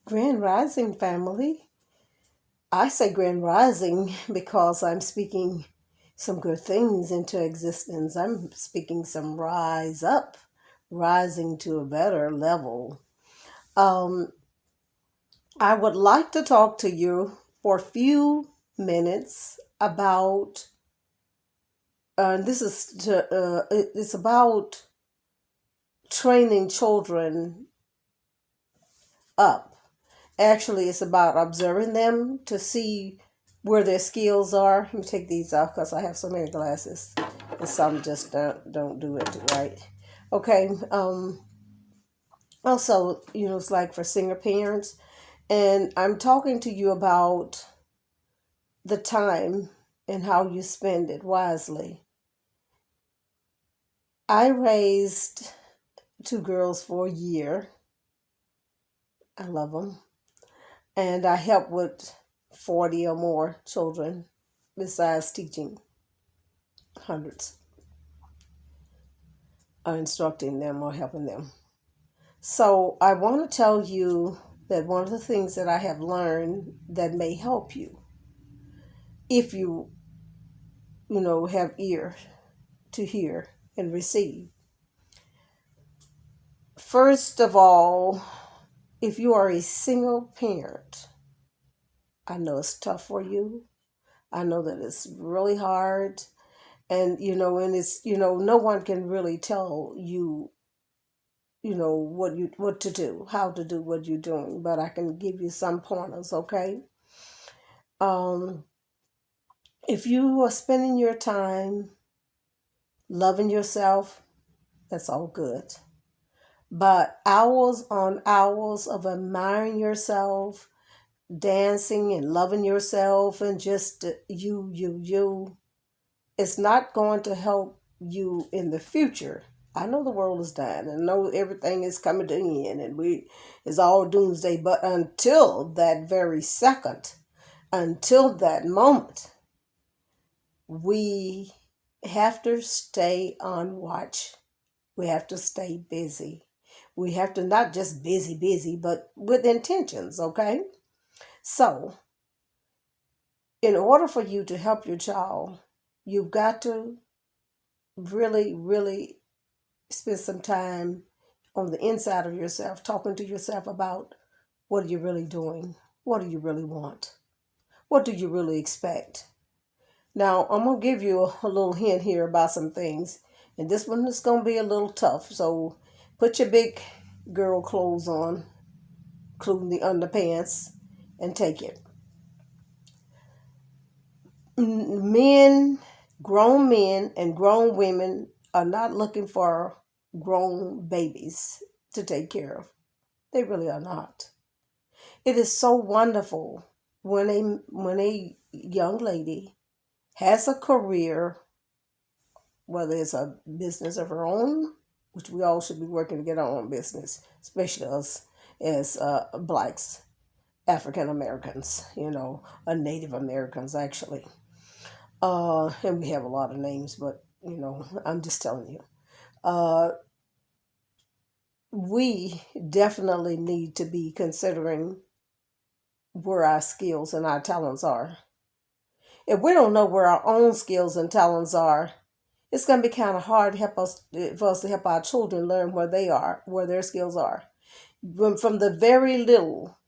Grand Rising family. I say Grand Rising because I'm speaking some good things into existence. I'm speaking some rise up, rising to a better level. Um, I would like to talk to you for a few minutes about, it's about training children up. Actually, it's about observing them to see where their skills are. Let me take these off because I have so many glasses, and some just don't do it right. Okay. Also, it's like for single parents, and I'm talking to you about the time and how you spend it wisely. I raised two girls for a year. I love them, and I help with 40 or more children besides teaching hundreds, or instructing them or helping them. So I want to tell you that one of the things that I have learned that may help you if you have ear to hear and receive. First of all, if you are a single parent, I know it's tough for you. I know that it's really hard. And it's, no one can really tell you what to do, how to do what you're doing, but I can give you some pointers. Okay. um if you are spending your time loving yourself, that's all good, but hours on hours of admiring yourself, dancing and loving yourself, and just you, it's not going to help you in the future. I know the world is dying, and I know everything is coming to an end, and it's all doomsday. But until that very second, until that moment, we have to stay on watch. We have to stay busy. We have to not just busy, but with intentions. Okay, so in order for you to help your child, you've got to really spend some time on the inside of yourself, talking to yourself about what are you really doing? What do you really want? What do you really expect? Now, I'm going to give you a little hint here about some things, and this one is going to be a little tough. So put your big girl clothes on, including the underpants, and take it. Men, grown men, and grown women are not looking for grown babies to take care of. They really are not. It is so wonderful when a young lady has a career, whether it's a business of her own, which we all should be working to get our own business, especially us as blacks, African Americans, Native Americans actually. And we have a lot of names, but I'm just telling you. Uh, we definitely need to be considering where our skills and our talents are. If we don't know where our own skills and talents are, it's going to be kind of hard to help us for us to help our children learn where they are, where their skills are. From the very little,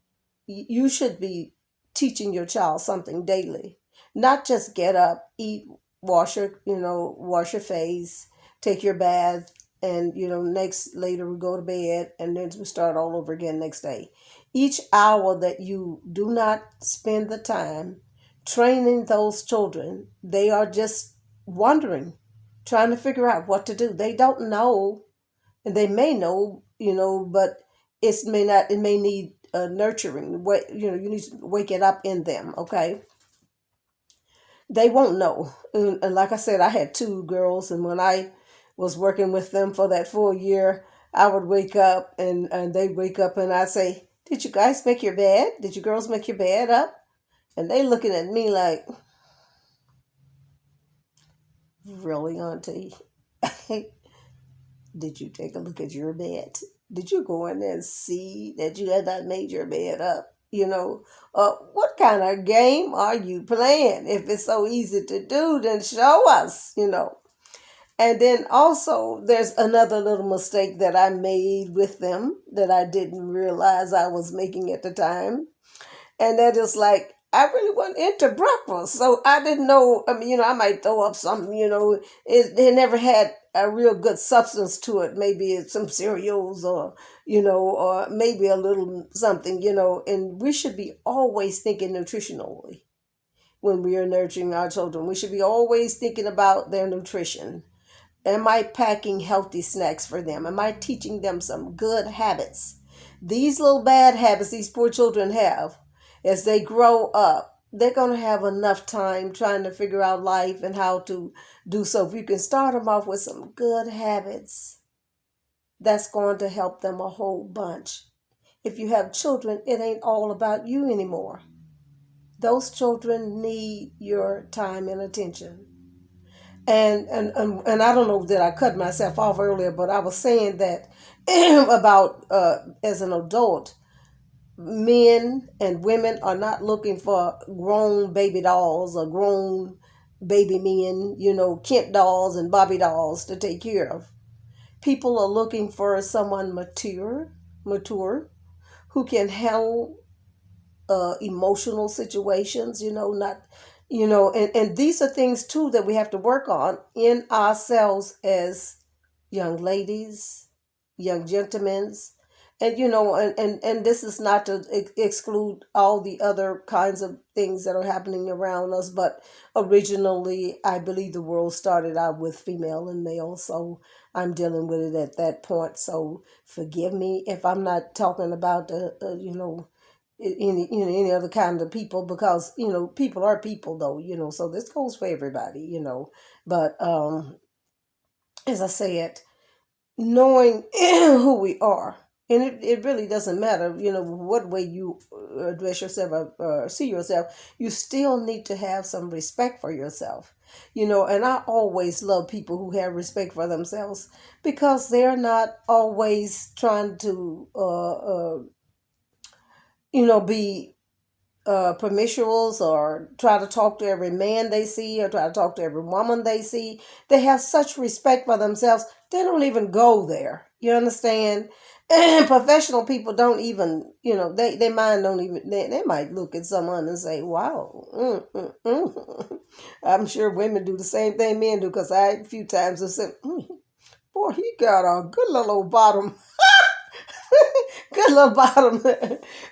you should be teaching your child something daily, not just get up, eat, wash your face, take your bath, and next later we go to bed, and then we start all over again next day. Each hour that you do not spend the time training those children, they are just wondering, trying to figure out what to do. They don't know, and they may know, but it may need nurturing. You need to wake it up in them. Okay, they won't know. And like I said, I had two girls, and when I was working with them for that full year, I would wake up, and they'd wake up, and I'd say, "Did you guys make your bed? Did you girls make your bed up?" And they looking at me like, "Really, Auntie? Did you take a look at your bed?" Did you go in there and see that you had not made your bed up? What kind of game are you playing? If it's so easy to do, then show us. And then also, there's another little mistake that I made with them that I didn't realize I was making at the time. And that is like, I really wasn't into breakfast. So I didn't know. I mean, I might throw up something. It never had a real good substance to it. Maybe it's some cereals or maybe a little something. And we should be always thinking nutritionally when we are nurturing our children. We should be always thinking about their nutrition. Am I packing healthy snacks for them? Am I teaching them some good habits? These little bad habits these poor children have, as they grow up, they're going to have enough time trying to figure out life and how to do so. If you can start them off with some good habits, that's going to help them a whole bunch. If you have children, it ain't all about you anymore. Those children need your time and attention. And I don't know that I cut myself off earlier, but I was saying that about as an adult, men and women are not looking for grown baby dolls or grown baby men, Kent dolls and Bobby dolls to take care of. People are looking for someone mature, who can handle emotional situations, not, and these are things too that we have to work on in ourselves as young ladies, young gentlemen. And this is not to exclude all the other kinds of things that are happening around us, but originally, I believe the world started out with female and male, so I'm dealing with it at that point. So forgive me if I'm not talking about any other kind of people, because people are people, though, so this goes for everybody. But as I said, knowing who we are, and it really doesn't matter what way you address yourself or see yourself, you still need to have some respect for yourself. And I always love people who have respect for themselves, because they're not always trying to be promiscuous, or try to talk to every man they see, or try to talk to every woman they see. They have such respect for themselves, they don't even go there. You understand? And professional people don't even, they mind don't even, they might look at someone and say, wow. I'm sure women do the same thing men do, because I a few times have said, boy, he got a good little old bottom. Good little bottom.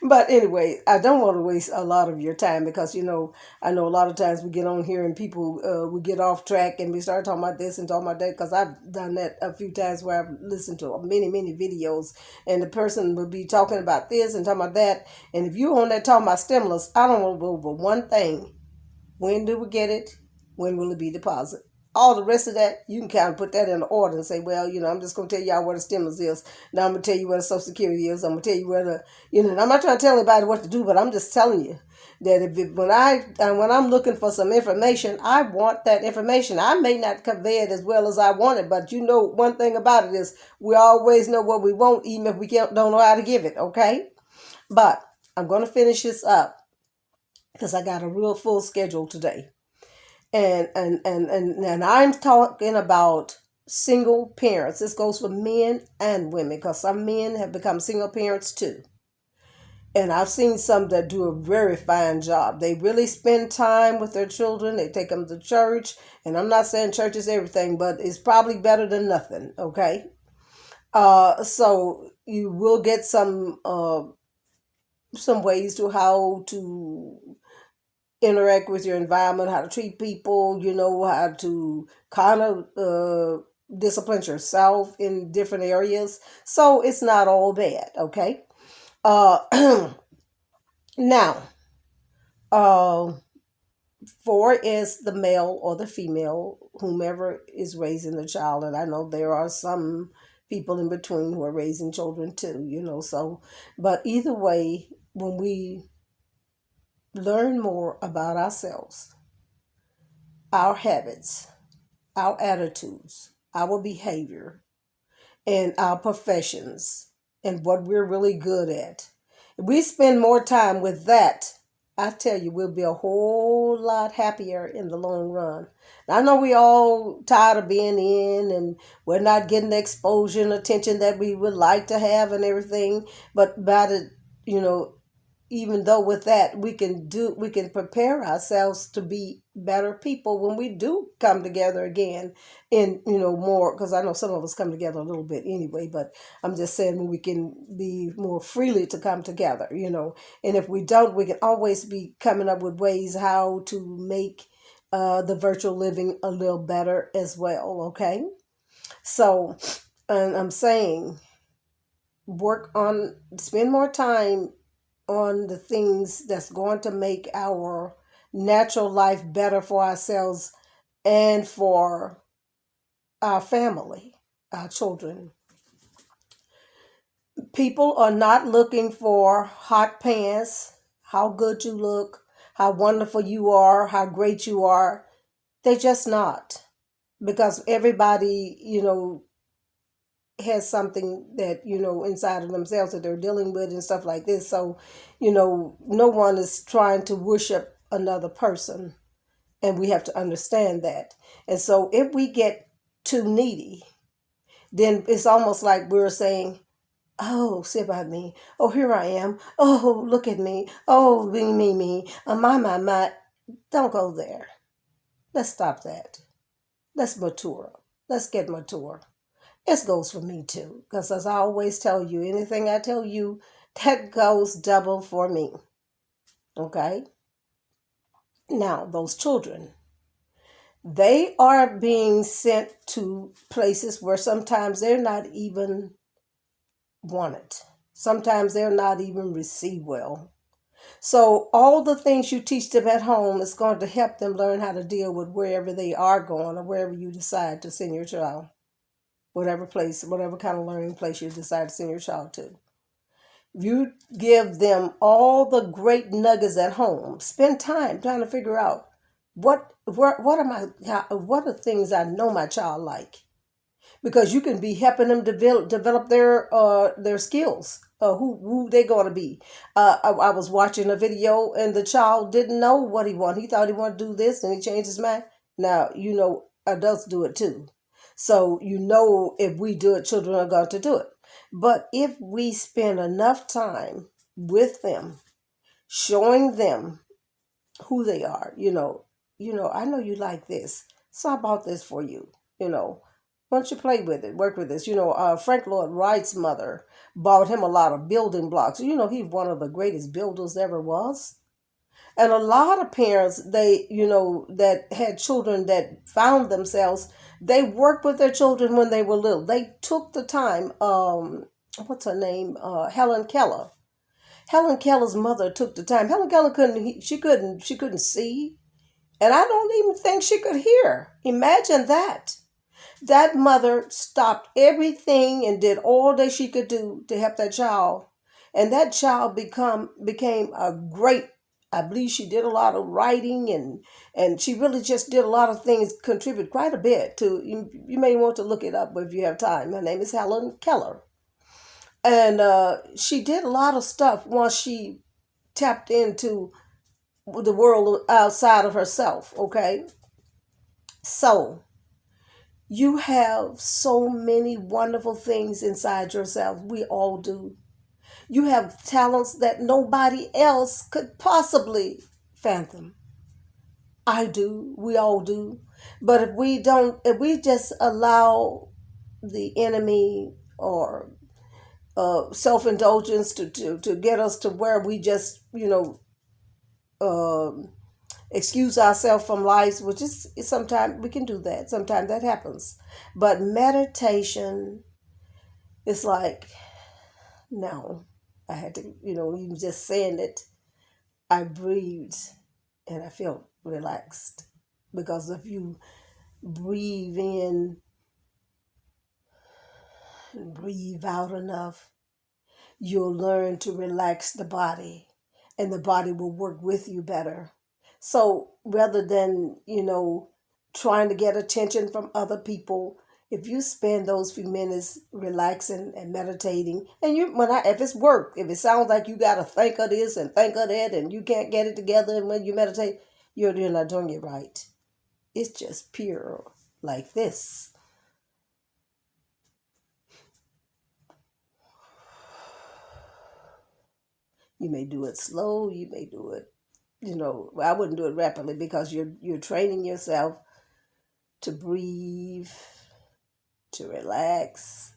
But anyway, I don't want to waste a lot of your time, because I know a lot of times we get on here and people we get off track and we start talking about this and talking about that, because I've done that a few times where I've listened to many videos, and the person will be talking about this and talking about that, and if you're on there talking about stimulus, I don't want to go over one thing. When do we get it? When will it be deposited? All the rest of that, you can kind of put that in order and say, well, I'm just going to tell y'all what the stimulus is. Now I'm going to tell you what the Social Security is. I'm going to tell you where and I'm not trying to tell anybody what to do, but I'm just telling you that when I'm looking for some information, I want that information. I may not convey it as well as I want it, but one thing about it is we always know what we want, even if we don't know how to give it, okay? But I'm going to finish this up, because I got a real full schedule today. And I'm talking about single parents. This goes for men and women, because some men have become single parents too. And I've seen some that do a very fine job. They really spend time with their children. They take them to church. And I'm not saying church is everything, but it's probably better than nothing, okay? So you will get some ways to how to interact with your environment, how to treat people, how to kind of discipline yourself in different areas. So it's not all bad, okay? Uh, now, uh, four is the male or the female, whomever is raising the child. And I know there are some people in between who are raising children too, so, but either way, when we learn more about ourselves, our habits, our attitudes, our behavior, and our professions, and what we're really good at. If we spend more time with that, I tell you, we'll be a whole lot happier in the long run. Now, I know we all tired of being in and we're not getting the exposure and attention that we would like to have and everything, but by the, you know, even though with that we can prepare ourselves to be better people when we do come together again in more, because I know some of us come together a little bit anyway, but I'm just saying when we can be more freely to come together, and if we don't, we can always be coming up with ways how to make the virtual living a little better as well. Okay, so and I'm saying spend more time on the things that's going to make our natural life better for ourselves and for our family, our children. People are not looking for hot pants, how good you look, how wonderful you are, how great you are. They just not. Because everybody, has something that inside of themselves that they're dealing with and stuff like this. So no one is trying to worship another person, and we have to understand that. And so if we get too needy, then it's almost like we're saying, oh, see about me, oh, here I am, oh, look at me, oh, me, my. Don't go there. Let's stop that. Let's mature. Let's get mature. This goes for me too, because as I always tell you, anything I tell you, that goes double for me. Okay? Now, those children, they are being sent to places where sometimes they're not even wanted. Sometimes they're not even received well. So, all the things you teach them at home is going to help them learn how to deal with wherever they are going or wherever you decide to send your child. Whatever place, whatever kind of learning place you decide to send your child to. You give them all the great nuggets at home. Spend time trying to figure out what are things I know my child like, because you can be helping them develop their skills. Who they going to be? I was watching a video and the child didn't know what he wanted. He thought he wanted to do this and he changed his mind. Now adults do it too. So if we do it, children are going to do it. But if we spend enough time with them, showing them who they are, I know you like this, so I bought this for you, why don't you play with it, work with this? Frank Lloyd Wright's mother bought him a lot of building blocks. He's one of the greatest builders ever was. And a lot of parents, that had children that found themselves, they worked with their children when they were little. They took the time. What's her name? Helen Keller. Helen Keller's mother took the time. Helen Keller couldn't see, and I don't even think she could hear. Imagine that. That mother stopped everything and did all that she could do to help that child. And that child became a great, I believe she did a lot of writing, and she really just did a lot of things, contribute quite a bit to, you may want to look it up if you have time. Her name is Helen Keller. And she did a lot of stuff once she tapped into the world outside of herself, okay? So, you have so many wonderful things inside yourself. We all do. You have talents that nobody else could possibly fathom. I do. We all do. But if we just allow the enemy or self indulgence to get us to where we just, um, excuse ourselves from life, which is sometimes we can do that. Sometimes that happens. But meditation is like, no, I had to, even just saying it, I breathed and I felt relaxed. Because if you breathe in and breathe out enough, you'll learn to relax the body and the body will work with you better. So rather than, trying to get attention from other people, If you spend those few minutes relaxing and meditating, and if it's work, if it sounds like you got to think of this and think of that, and you can't get it together, and when you meditate, you're not doing it right. It's just pure like this. You may do it slow. You may do it, I wouldn't do it rapidly because you're training yourself to breathe, to relax,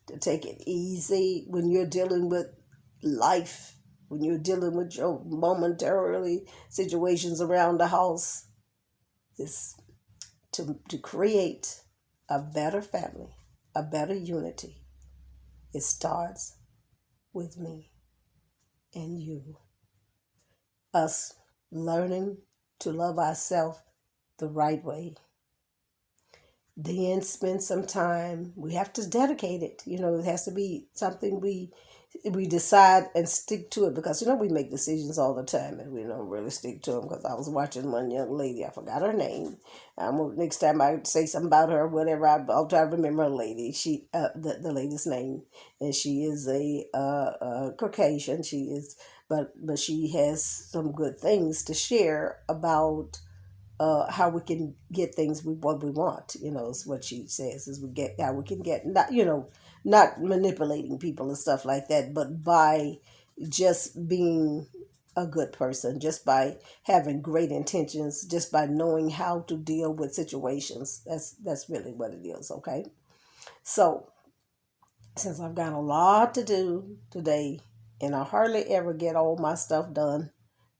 to take it easy when you're dealing with life, when you're dealing with your momentarily situations around the house. Is to create a better family, a better unity. It starts with me and you. Us learning to love ourselves the right way. Then spend some time. We have to dedicate it. It has to be something we decide and stick to it, because we make decisions all the time and we don't really stick to them. Because I was watching one young lady, I forgot her name. Next time I say something about her, whatever, I'll try to remember a lady. The lady's name, and she is a Caucasian. She is, but she has some good things to share about how we can get things what we want. Is what she says, is we get how we can get, not manipulating people and stuff like that, but by just being a good person, just by having great intentions, just by knowing how to deal with situations. That's really what it is. Okay, so since I've got a lot to do today, and I hardly ever get all my stuff done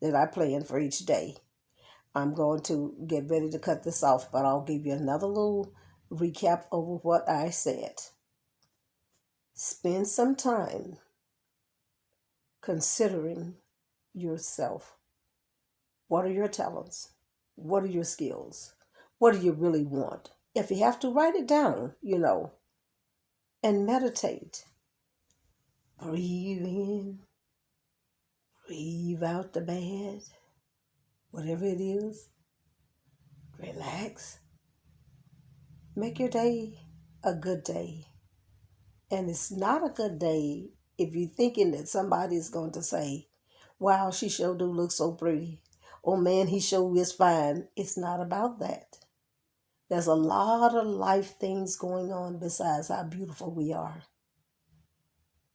that I plan for each day, I'm going to get ready to cut this off, but I'll give you another little recap over what I said. Spend some time considering yourself. What are your talents? What are your skills? What do you really want? If you have to, write it down, and meditate. Breathe in, breathe out the bad, whatever it is. Relax. Make your day a good day. And it's not a good day if you're thinking that somebody's going to say, wow, she sure do look so pretty. Oh man, he sure is fine. It's not about that. There's a lot of life things going on besides how beautiful we are.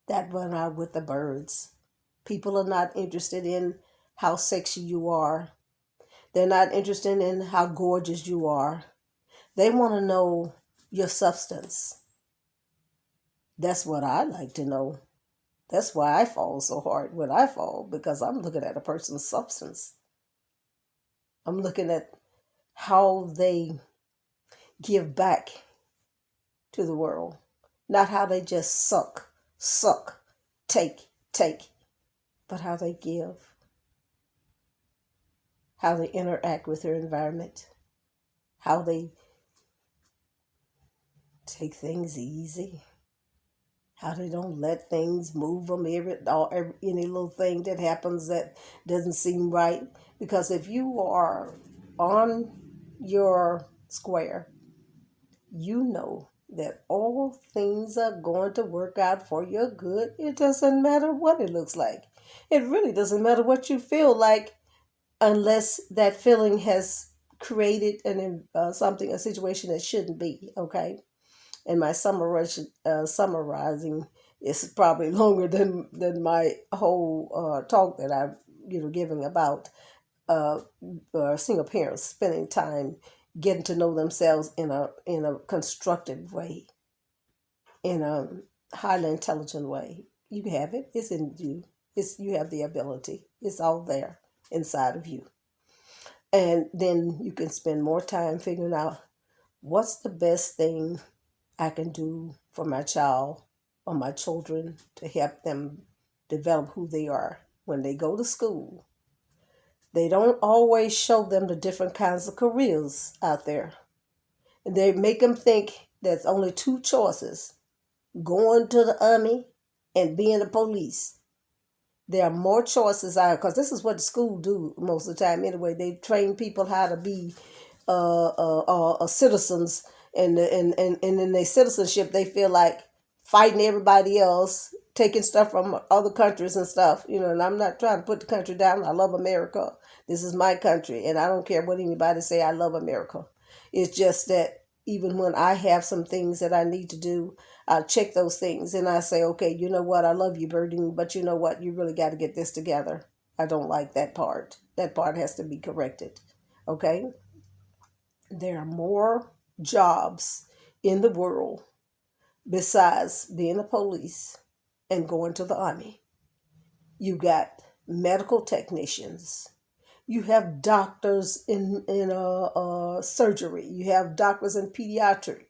That went out with the birds. People are not interested in how sexy you are. They're not interested in how gorgeous you are. They want to know your substance. That's what I like to know. That's why I fall so hard when I fall, because I'm looking at a person's substance. I'm looking at how they give back to the world, not how they just suck, take, but how they give, how they interact with their environment, how they take things easy, how they don't let things move them, any little thing that happens that doesn't seem right. Because if you are on your square, you know that all things are going to work out for your good. It doesn't matter what it looks like. It really doesn't matter what you feel like, unless that feeling has created a situation that shouldn't be. Okay, and my summarizing is probably longer than my whole talk that I'm giving about single parents spending time getting to know themselves in a constructive way, in a highly intelligent way. You have it. It's in you. You have the ability. It's all there inside of you. And then you can spend more time figuring out what's the best thing I can do for my child or my children to help them develop who they are when they go to school. They don't always show them the different kinds of careers out there. And they make them think there's only two choices: going to the army and being a police. There are more choices out, because this is what the school do most of the time anyway. They train people how to be citizens And in their citizenship, they feel like fighting everybody else, taking stuff from other countries and stuff. And I'm not trying to put the country down. I love America. This is my country, and I don't care what anybody say. I love America. It's just that even when I have some things that I need to do, I check those things and I say, okay, you know what? I love you, Birdie, but you know what? You really got to get this together. I don't like that part. That part has to be corrected. Okay? There are more jobs in the world besides being a police and going to the army. You got medical technicians. You have doctors in surgery. You have doctors in pediatric.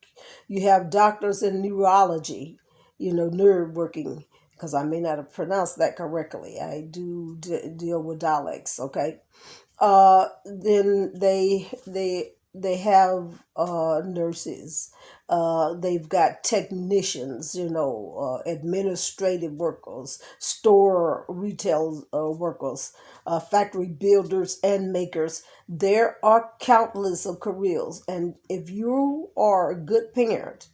You have doctors in neurology. Nerve working. Because I may not have pronounced that correctly. I do deal with dialects. Okay. Then they have nurses. They've got technicians, administrative workers, store retail workers, factory builders and makers. There are countless of careers, and if you are a good parent,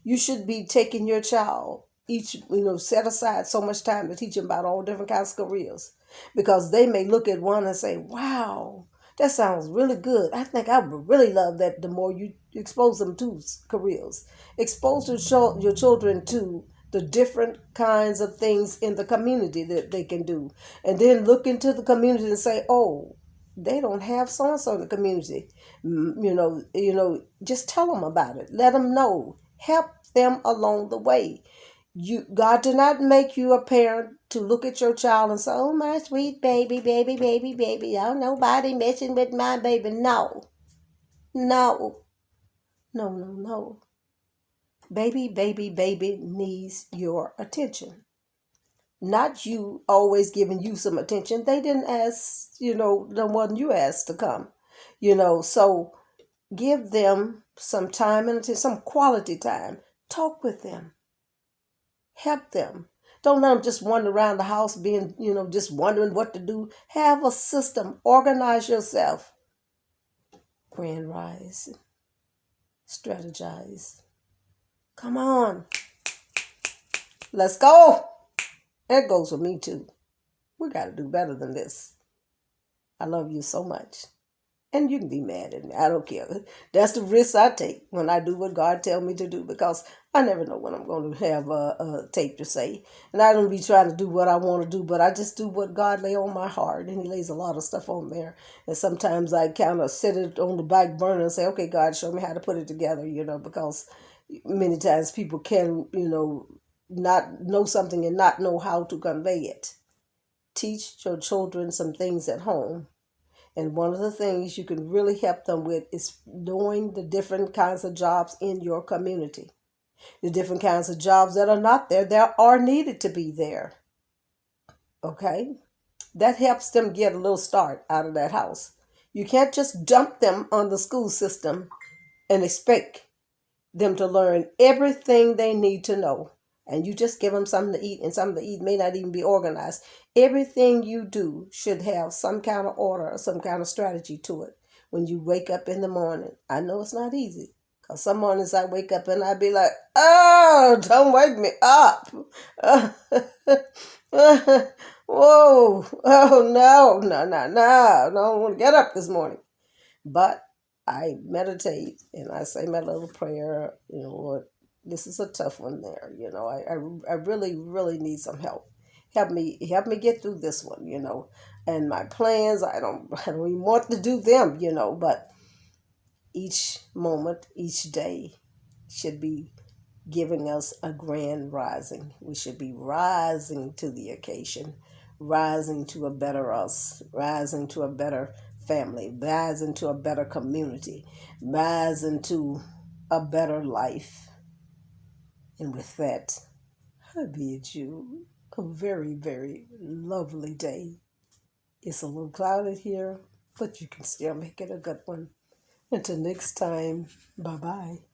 you should be taking your child each, set aside so much time to teach them about all different kinds of careers, because they may look at one and say, wow, that sounds really good. I think I would really love that. The more you expose them to careers, expose your children to the different kinds of things in the community that they can do, and then look into the community and say, oh, they don't have so and so in the community. Just tell them about it. Let them know. Help them along the way. God did not make you a parent to look at your child and say, oh, my sweet baby, baby, baby, baby. Oh, nobody messing with my baby. No. No. No, no, no. Baby, baby, baby needs your attention. Not you always giving you some attention. They didn't ask, the one you asked to come. So give them some time and some quality time. Talk with them. Help them. Don't let them just wander around the house being, just wondering what to do. Have a system. Organize yourself. Grand rise. Strategize. Come on. Let's go. That goes for me too. We got to do better than this. I love you so much. And you can be mad at me. I don't care. That's the risk I take when I do what God tells me to do, because I never know when I'm going to have a tape to say. And I don't be trying to do what I want to do, but I just do what God lay on my heart. And he lays a lot of stuff on there. And sometimes I kind of set it on the back burner and say, okay, God, show me how to put it together, because many times people can, not know something and not know how to convey it. Teach your children some things at home. And one of the things you can really help them with is knowing the different kinds of jobs in your community. The different kinds of jobs that are not there, that are needed to be there. Okay? That helps them get a little start out of that house. You can't just dump them on the school system and expect them to learn everything they need to know. And you just give them something to eat, and something to eat may not even be organized. Everything you do should have some kind of order or some kind of strategy to it. When you wake up in the morning, I know it's not easy, because some mornings I wake up and I be like, oh, don't wake me up. Whoa, oh, no, no, no, no, I don't want to get up this morning. But I meditate and I say my little prayer, Lord, this is a tough one there. I really, really need some help. Help me get through this one, And my plans, I don't even want to do them, but each moment, each day should be giving us a grand rising. We should be rising to the occasion, rising to a better us, rising to a better family, rising to a better community, rising to a better life. And with that, I bid you a very, very lovely day. It's a little clouded here, but you can still make it a good one. Until next time, bye-bye.